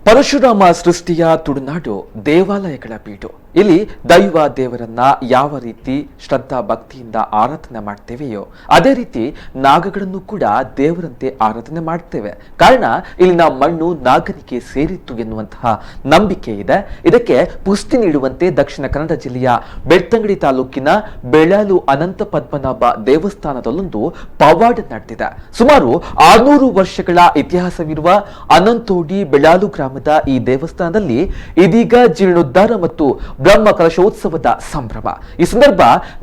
ಪರಶುರಾಮ ಸೃಷ್ಟಿಯ ತುಡುನಾಡು ದೇವಾಲಯಗಳ ಬೀಡು. ಇಲ್ಲಿ ದೈವ ದೇವರನ್ನ ಯಾವ ರೀತಿ ಶ್ರದ್ಧಾ ಭಕ್ತಿಯಿಂದ ಆರಾಧನೆ ಮಾಡ್ತೇವೆಯೋ ಅದೇ ರೀತಿ ನಾಗಗಳನ್ನು ಕೂಡ ದೇವರಂತೆ ಆರಾಧನೆ ಮಾಡ್ತೇವೆ. ಕಾರಣ ಇಲ್ಲಿನ ಮಣ್ಣು ನಾಗನಿಗೆ ಸೇರಿತ್ತು ಎನ್ನುವಂತಹ ನಂಬಿಕೆ ಇದೆ. ಇದಕ್ಕೆ ಪುಷ್ಟಿ ನೀಡುವಂತೆ ದಕ್ಷಿಣ ಕನ್ನಡ ಜಿಲ್ಲೆಯ ಬೆಳ್ತಂಗಡಿ ತಾಲೂಕಿನ ಬೆಳಾಲು ಅನಂತ ಪದ್ಮನಾಭ ದೇವಸ್ಥಾನದಲ್ಲೊಂದು ಪವಾಡ ನಡೆದಿದೆ. ಸುಮಾರು 600 ವರ್ಷಗಳ ಇತಿಹಾಸವಿರುವ ಅನಂತೋಡಿ ಬೆಳಾಲು ಗ್ರಾಮದ ಈ ದೇವಸ್ಥಾನದಲ್ಲಿ ಇದೀಗ ಜೀರ್ಣೋದ್ಧಾರ ಮತ್ತು ಬ್ರಹ್ಮ ಕಲಶೋತ್ಸವದ ಸಂಭ್ರಮ. ಈ ಸಂದರ್ಭ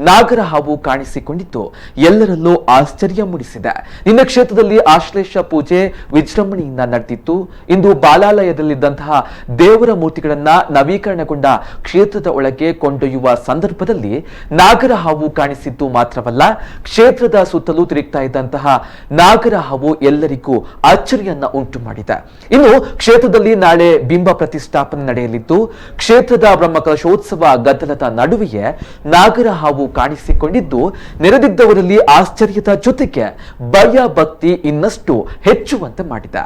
ನಾಗರ ಹಾವು ಕಾಣಿಸಿಕೊಂಡಿದ್ದು ಎಲ್ಲರಲ್ಲೂ ಆಶ್ಚರ್ಯ ಮೂಡಿಸಿದೆ. ನಿನ್ನೆ ಕ್ಷೇತ್ರದಲ್ಲಿ ಆಶ್ಲೇಷ ಪೂಜೆ ವಿಜೃಂಭಣೆಯಿಂದ ನಡೆದಿತ್ತು. ಇಂದು ಬಾಲಾಲಯದಲ್ಲಿದ್ದಂತಹ ದೇವರ ಮೂರ್ತಿಗಳನ್ನ ನವೀಕರಣಗೊಂಡ ಕ್ಷೇತ್ರದ ಒಳಗೆ ಕೊಂಡೊಯ್ಯುವ ಸಂದರ್ಭದಲ್ಲಿ ನಾಗರ ಹಾವು ಕಾಣಿಸಿದ್ದು ಮಾತ್ರವಲ್ಲ, ಕ್ಷೇತ್ರದ ಸುತ್ತಲೂ ತಿರುಗ್ತಾ ಇದ್ದಂತಹ ನಾಗರ ಹಾವು ಎಲ್ಲರಿಗೂ ಅಚ್ಚರಿಯನ್ನ ಉಂಟು ಮಾಡಿದೆ. ಇನ್ನು ಕ್ಷೇತ್ರದಲ್ಲಿ ನಾಳೆ ಬಿಂಬ ಪ್ರತಿಷ್ಠಾಪನೆ ನಡೆಯಲಿದ್ದು, ಕ್ಷೇತ್ರದ ಬ್ರಹ್ಮಕಲಶೋತ್ಸವ ಗದ್ದಲದ ನಡುವೆಯೇ ನಾಗರ ಹಾವು ಕಾಣಿಸಿಕೊಂಡಿದ್ದು ನೆರೆದಿದ್ದವರಲ್ಲಿ ಆಶ್ಚರ್ಯದ ಜೊತೆಗೆ ಭಯ ಭಕ್ತಿ ಇನ್ನಷ್ಟು ಹೆಚ್ಚುವಂತೆ ಮಾಡಿದೆ.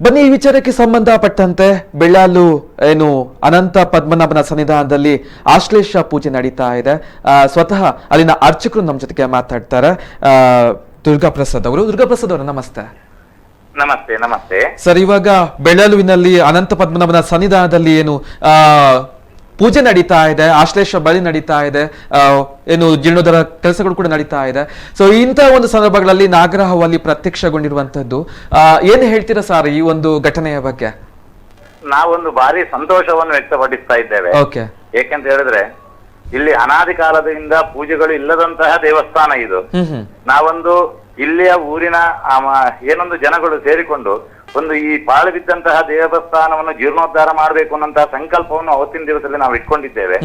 ಬನ್ನಿ, ಈ ವಿಚಾರಕ್ಕೆ ಸಂಬಂಧಪಟ್ಟಂತೆ ಬೆಳ್ಳಾಲು ಅನಂತ ಪದ್ಮನಾಭನ ಸನ್ನಿಧಾನದಲ್ಲಿ ಆಶ್ಲೇಷ ಪೂಜೆ ನಡೀತಾ ಇದೆ. ಸ್ವತಃ ಅಲ್ಲಿನ ಅರ್ಚಕರು ನಮ್ಮ ಜೊತೆಗೆ ಮಾತಾಡ್ತಾರೆ. ದುರ್ಗಾಪ್ರಸಾದ್ ಅವರು ನಮಸ್ತೆ. ನಮಸ್ತೆ. ನಮಸ್ತೆ ಸರ್, ಇವಾಗ ಬೆಳ್ಳಾಲುವಿನಲ್ಲಿ ಅನಂತ ಪದ್ಮನಾಭನ ಸನ್ನಿಧಾನದಲ್ಲಿ ಪೂಜೆ ನಡೀತಾ ಇದೆ, ಆಶ್ಲೇಷ ಬಲಿ ನಡೀತಾ ಇದೆ, ಜೀರ್ಣೋದ್ಧಾರ ಕೆಲಸಗಳು ಕೂಡ ನಡೀತಾ ಇದೆ. ಸೊ ಇಂತಹ ಒಂದು ಸಂದರ್ಭಗಳಲ್ಲಿ ನಾಗರ ಹಾವು ಅಲ್ಲಿ ಪ್ರತ್ಯಕ್ಷಗೊಂಡಿರುವಂತದ್ದು, ಏನ್ ಹೇಳ್ತೀರಾ ಸರ್ ಈ ಒಂದು ಘಟನೆಯ ಬಗ್ಗೆ? ನಾವೊಂದು ಭಾರಿ ಸಂತೋಷವನ್ನು ವ್ಯಕ್ತಪಡಿಸ್ತಾ ಇದ್ದೇವೆ. ಏಕೆಂತ ಹೇಳಿದ್ರೆ ಇಲ್ಲಿ ಅನಾದಿ ಕಾಲದಿಂದ ಪೂಜೆಗಳು ಇಲ್ಲದಂತಹ ದೇವಸ್ಥಾನ ಇದು. ನಾವೊಂದು ಇಲ್ಲಿಯ ಊರಿನ ಏನೊಂದು ಜನಗಳು ಸೇರಿಕೊಂಡು ಒಂದು ಈ ಪಾಳು ಬಿದ್ದಂತಹ ದೇವಸ್ಥಾನವನ್ನು ಜೀರ್ಣೋದ್ಧಾರ ಮಾಡಬೇಕು ಅನ್ನಂತಹ ಸಂಕಲ್ಪವನ್ನು ಅವತ್ತಿನ ದಿವಸದಲ್ಲಿ ನಾವು ಇಟ್ಕೊಂಡಿದ್ದೇವೆ.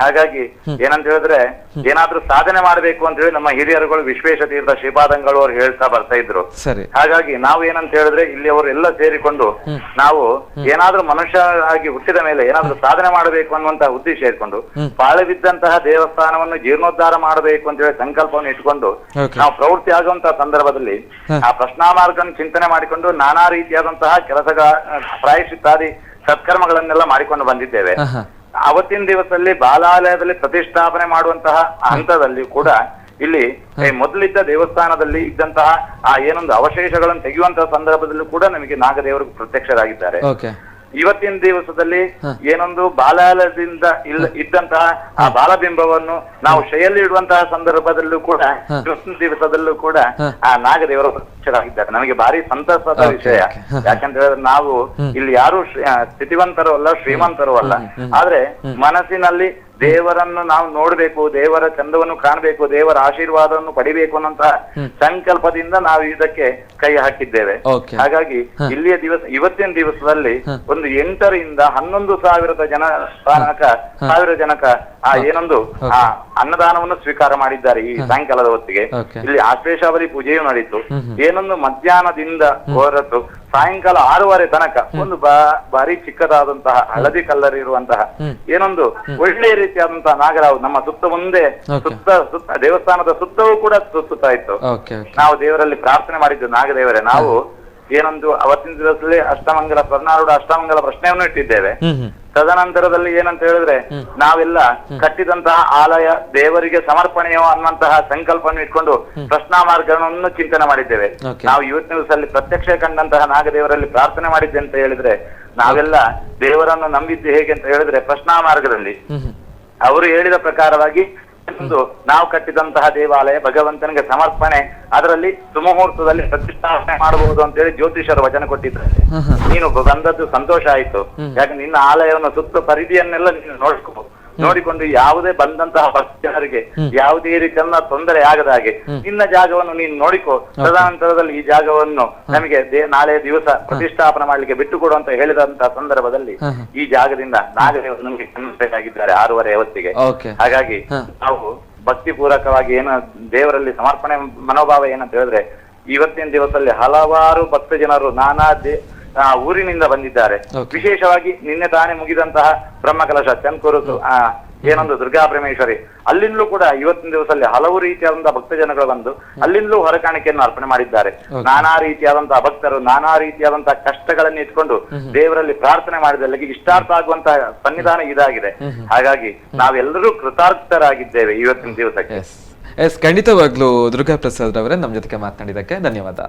ಹಾಗಾಗಿ ಏನಂತ ಹೇಳಿದ್ರೆ ಏನಾದ್ರೂ ಸಾಧನೆ ಮಾಡಬೇಕು ಅಂತ ಹೇಳಿ ನಮ್ಮ ಹಿರಿಯರುಗಳು ವಿಶ್ವೇಶ ತೀರ್ಥ ಶ್ರೀಪಾದಂಗಳು ಅವ್ರು ಹೇಳ್ತಾ ಬರ್ತಾ ಇದ್ರು. ಹಾಗಾಗಿ ನಾವು ಏನಂತ ಹೇಳಿದ್ರೆ ಇಲ್ಲಿ ಅವರು ಎಲ್ಲ ಸೇರಿಕೊಂಡು ನಾವು ಏನಾದ್ರೂ ಮನುಷ್ಯ ಆಗಿ ಹುಟ್ಟಿದ ಮೇಲೆ ಏನಾದ್ರೂ ಸಾಧನೆ ಮಾಡಬೇಕು ಅನ್ನುವಂತಹ ಉದ್ದೇಶ ಇಟ್ಕೊಂಡು ಪಾಳು ಬಿದ್ದಂತಹ ದೇವಸ್ಥಾನವನ್ನು ಜೀರ್ಣೋದ್ಧಾರ ಮಾಡಬೇಕು ಅಂತ ಹೇಳಿ ಸಂಕಲ್ಪವನ್ನು ಇಟ್ಕೊಂಡು ನಾವು ಪ್ರವೃತ್ತಿ ಆಗುವಂತಹ ಸಂದರ್ಭದಲ್ಲಿ ಆ ಪ್ರಶ್ನಾಮಾರ್ಗವನ್ನು ಚಿಂತನೆ ಮಾಡಿಕೊಂಡು ನಾನಾ ರೀತಿಯಾದಂತಹ ಕೆಲಸಗಳ ಪ್ರಾಯಶ್ಚಿತ್ತಾದಿ ಸತ್ಕರ್ಮಗಳನ್ನೆಲ್ಲ ಮಾಡಿಕೊಂಡು ಬಂದಿದ್ದೇವೆ. ಅವತ್ತಿನ ದಿವಸದಲ್ಲಿ ಬಾಲಾಲಯದಲ್ಲಿ ಪ್ರತಿಷ್ಠಾಪನೆ ಮಾಡುವಂತಹ ಹಂತದಲ್ಲಿ ಕೂಡ ಇಲ್ಲಿ ಮೊದಲಿದ್ದ ದೇವಸ್ಥಾನದಲ್ಲಿ ಇದ್ದಂತಹ ಆ ಏನೊಂದು ಅವಶೇಷಗಳನ್ನು ತೆಗೆಯುವಂತಹ ಸಂದರ್ಭದಲ್ಲೂ ಕೂಡ ನಮಗೆ ನಾಗದೇವರು ಪ್ರತ್ಯಕ್ಷರಾಗಿದ್ದಾರೆ. ಇವತ್ತಿನ ದಿವಸದಲ್ಲಿ ಏನೊಂದು ಬಾಲಾಲಯದಿಂದ ಇದ್ದಂತಹ ಆ ಬಾಲಬಿಂಬವನ್ನು ನಾವು ಶೈಯಲ್ಲಿ ಇಡುವಂತಹ ಸಂದರ್ಭದಲ್ಲೂ ಕೂಡ ಇವತ್ತಿನ ದಿವಸದಲ್ಲೂ ಕೂಡ ಆ ನಾಗದೇವರು ಪ್ರತ್ಯಕ್ಷರಾಗಿದ್ದಾರೆ. ನಮಗೆ ಭಾರಿ ಸಂತಸದ ವಿಷಯ. ಯಾಕಂತ ಹೇಳಿದ್ರೆ ನಾವು ಇಲ್ಲಿ ಯಾರು ಸ್ಥಿತಿವಂತರು ಅಲ್ಲ, ಶ್ರೀಮಂತರು ಅಲ್ಲ, ಆದ್ರೆ ಮನಸ್ಸಿನಲ್ಲಿ ದೇವರನ್ನು ನಾವು ನೋಡ್ಬೇಕು, ದೇವರ ಚಂದವನ್ನು ಕಾಣಬೇಕು, ದೇವರ ಆಶೀರ್ವಾದವನ್ನು ಪಡಿಬೇಕು ಅನ್ನೋಂತಹ ಸಂಕಲ್ಪದಿಂದ ನಾವು ಇದಕ್ಕೆ ಕೈ ಹಾಕಿದ್ದೇವೆ. ಹಾಗಾಗಿ ಇಲ್ಲಿಯ ಇವತ್ತಿನ ದಿವಸದಲ್ಲಿ ಒಂದು 8 ರಿಂದ 11,000 ಜನಕ ಆ ಏನೊಂದು ಆ ಅನ್ನದಾನವನ್ನು ಸ್ವೀಕಾರ ಮಾಡಿದ್ದಾರೆ. ಈ ಸಾಯಂಕಾಲದ ಹೊತ್ತಿಗೆ ಇಲ್ಲಿ ಆಶ್ಲೇಷಾವರಿ ಪೂಜೆಯೂ ನಡೀತು. ಏನೊಂದು ಮಧ್ಯಾಹ್ನದಿಂದ ಹೊರತು ಸಾಯಂಕಾಲ 6:30 ತನಕ ಒಂದು ಭಾರಿ ಚಿಕ್ಕದಾದಂತಹ ಹಳದಿ ಕಲ್ಲರ್ ಇರುವಂತಹ ಏನೊಂದು ಒಳ್ಳೆ ರೀತಿಯಾದಂತಹ ನಾಗರಾವು ನಮ್ಮ ಸುತ್ತ ಮುಂದೆ ಸುತ್ತ ದೇವಸ್ಥಾನದ ಸುತ್ತವೂ ಕೂಡ ಸುತ್ತಾ ಇತ್ತು. ನಾವು ದೇವರಲ್ಲಿ ಪ್ರಾರ್ಥನೆ ಮಾಡಿದ್ದು, ನಾಗದೇವರೇ ನಾವು ಏನೊಂದು ಅವತ್ತಿನ ದಿವಸದಲ್ಲಿ ಅಷ್ಟಮಂಗಲ 16 ಅಷ್ಟಮಂಗಲ ಪ್ರಶ್ನೆಯನ್ನು ಇಟ್ಟಿದ್ದೇವೆ. ತದನಂತರದಲ್ಲಿ ಏನಂತ ಹೇಳಿದ್ರೆ ನಾವೆಲ್ಲ ಕಟ್ಟಿದಂತಹ ಆಲಯ ದೇವರಿಗೆ ಸಮರ್ಪಣೆಯೋ ಅನ್ನುವಂತಹ ಸಂಕಲ್ಪವನ್ನು ಇಟ್ಕೊಂಡು ಪ್ರಶ್ನಾ ಮಾರ್ಗವನ್ನು ಚಿಂತನೆ ಮಾಡಿದ್ದೇವೆ. ನಾವು ಇವತ್ತಿನ ದಿವಸದಲ್ಲಿ ಪ್ರತ್ಯಕ್ಷ ಕಂಡಂತಹ ನಾಗದೇವರಲ್ಲಿ ಪ್ರಾರ್ಥನೆ ಮಾಡಿದ್ದೆ ಅಂತ ಹೇಳಿದ್ರೆ ನಾವೆಲ್ಲ ದೇವರನ್ನು ನಂಬಿದ್ದು ಹೇಗೆ ಅಂತ ಹೇಳಿದ್ರೆ ಪ್ರಶ್ನಾ ಮಾರ್ಗದಲ್ಲಿ ಅವರು ಹೇಳಿದ ಪ್ರಕಾರವಾಗಿ ನಾವು ಕಟ್ಟಿದಂತಹ ದೇವಾಲಯ ಭಗವಂತನಿಗೆ ಸಮರ್ಪಣೆ, ಅದರಲ್ಲಿ ಸುಮುಹೂರ್ತದಲ್ಲಿ ಪ್ರತಿಷ್ಠಾಪನೆ ಮಾಡಬಹುದು ಅಂತ ಹೇಳಿ ಜ್ಯೋತಿಷರು ವಚನ ಕೊಟ್ಟಿದ್ದಾರೆ. ನೀನು ಬಂದದ್ದು ಸಂತೋಷ ಆಯ್ತು. ಯಾಕಂದ್ರೆ ನಿನ್ನ ಆಲಯವನ್ನು ಸುತ್ತ ಪರಿಧಿಯನ್ನೆಲ್ಲ ನೀನು ನೋಡಿಕೊಂಡು ಯಾವುದೇ ಬಂದಂತಹ ಭಕ್ತರಿಗೆ ಯಾವುದೇ ರೀತಿಯ ತೊಂದರೆ ಆಗದ ಹಾಗೆ ನಿನ್ನ ಜಾಗವನ್ನು ನೀನು ನೋಡಿಕೋ, ತದನಂತರದಲ್ಲಿ ಈ ಜಾಗವನ್ನು ನಮಗೆ ನಾಳೆ ದಿವಸ ಪ್ರತಿಷ್ಠಾಪನೆ ಮಾಡ್ಲಿಕ್ಕೆ ಬಿಟ್ಟು ಕೊಡು ಅಂತ ಹೇಳಿದಂತಹ ಸಂದರ್ಭದಲ್ಲಿ ಈ ಜಾಗದಿಂದ ನಾಗದೇವರು ನಮಗೆ ಕನ್ನಡಬೇಕಾಗಿದ್ದಾರೆ 6:30 ಹೊತ್ತಿಗೆ. ಹಾಗಾಗಿ ನಾವು ಭಕ್ತಿ ಪೂರ್ವಕವಾಗಿ ಏನು ದೇವರಲ್ಲಿ ಸಮರ್ಪಣೆ ಮನೋಭಾವ ಏನಂತ ಹೇಳಿದ್ರೆ, ಇವತ್ತಿನ ದಿವಸದಲ್ಲಿ ಹಲವಾರು ಭಕ್ತ ಜನರು ನಾನಾ ಊರಿನಿಂದ ಬಂದಿದ್ದಾರೆ. ವಿಶೇಷವಾಗಿ ನಿನ್ನೆ ತಾನೇ ಮುಗಿದಂತಹ ಬ್ರಹ್ಮಕಲಶ ಚನ್ಕೂರು ಏನೊಂದು ದುರ್ಗಾ ಪರಮೇಶ್ವರಿ, ಅಲ್ಲಿಂದಲೂ ಕೂಡ ಇವತ್ತಿನ ದಿವಸದಲ್ಲಿ ಹಲವು ರೀತಿಯಾದಂತಹ ಭಕ್ತ ಜನಗಳು ಬಂದು ಅಲ್ಲಿಂದಲೂ ಹೊರಕಾಣಿಕೆಯನ್ನು ಅರ್ಪಣೆ ಮಾಡಿದ್ದಾರೆ. ನಾನಾ ರೀತಿಯಾದಂತಹ ಭಕ್ತರು ನಾನಾ ರೀತಿಯಾದಂತಹ ಕಷ್ಟಗಳನ್ನು ಇಟ್ಕೊಂಡು ದೇವರಲ್ಲಿ ಪ್ರಾರ್ಥನೆ ಮಾಡಿದಲ್ಲಿ ಇಷ್ಟಾರ್ಥ ಆಗುವಂತಹ ಸನ್ನಿಧಾನ ಇದಾಗಿದೆ. ಹಾಗಾಗಿ ನಾವೆಲ್ಲರೂ ಕೃತಾರ್ಥರಾಗಿದ್ದೇವೆ ಇವತ್ತಿನ ದಿವಸಕ್ಕೆ. ಖಂಡಿತವಾಗ್ಲೂ ದುರ್ಗಾ ಪ್ರಸಾದ್ ಅವರೇ ನಮ್ಮ ಜೊತೆಗೆ ಮಾತನಾಡಿದಕ್ಕೆ ಧನ್ಯವಾದ.